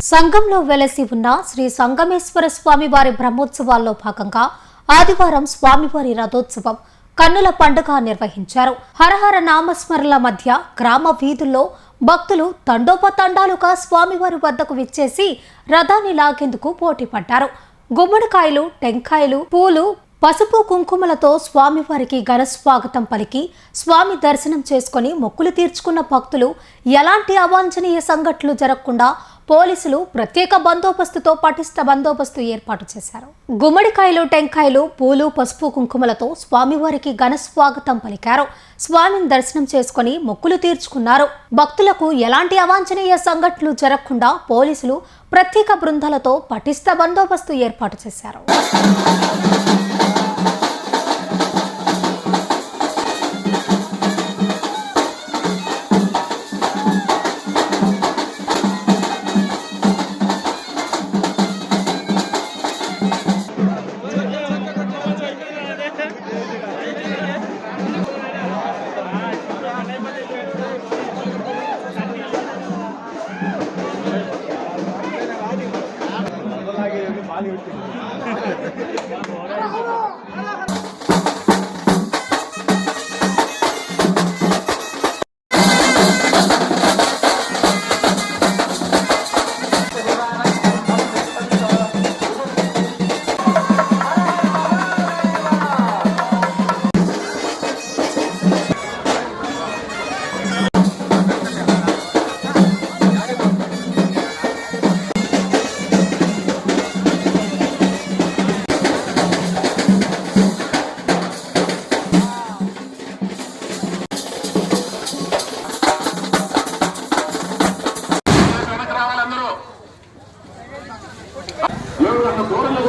సంఘంలో వెలసి ఉన్న శ్రీ సంగమేశ్వర స్వామివారి బ్రహ్మోత్సవాల్లో భాగంగా ఆదివారం స్వామివారి రథోత్సవం కన్నుల పండుగ నిర్వహించారు. హరహర నామస్మరణల మధ్య గ్రామ వీధుల్లో భక్తులు తండోపతండాలుగా స్వామివారి వద్దకు విచ్చేసి రథాన్ని లాగేందుకు పోటీ పడ్డారు. గుమ్మడికాయలు, టెంకాయలు, పూలు, పసుపు కుంకుమలతో స్వామివారికి ఘన స్వాగతం పలికి స్వామి దర్శనం చేసుకుని మొక్కులు తీర్చుకున్న భక్తులు ఎలాంటి అవాంఛనీయ సంఘటనలు జరగకుండా పోలీసులు ప్రత్యేక బందోబస్తుతో పటిష్ట బందోబస్తు ఏర్పాటు చేశారు. గుమ్మడికాయలు, టెంకాయలు, పూలు, పసుపు కుంకుమలతో స్వామివారికి ఘన స్వాగతం పలికారు. స్వామిని దర్శనం చేసుకుని మొక్కులు తీర్చుకున్నారు. భక్తులకు ఎలాంటి అవాంఛనీయ సంఘటనలు జరగకుండా పోలీసులు ప్రత్యేక బృందాలతో పటిష్ట బందోబస్తు ఏర్పాటు చేశారు. దూరంలో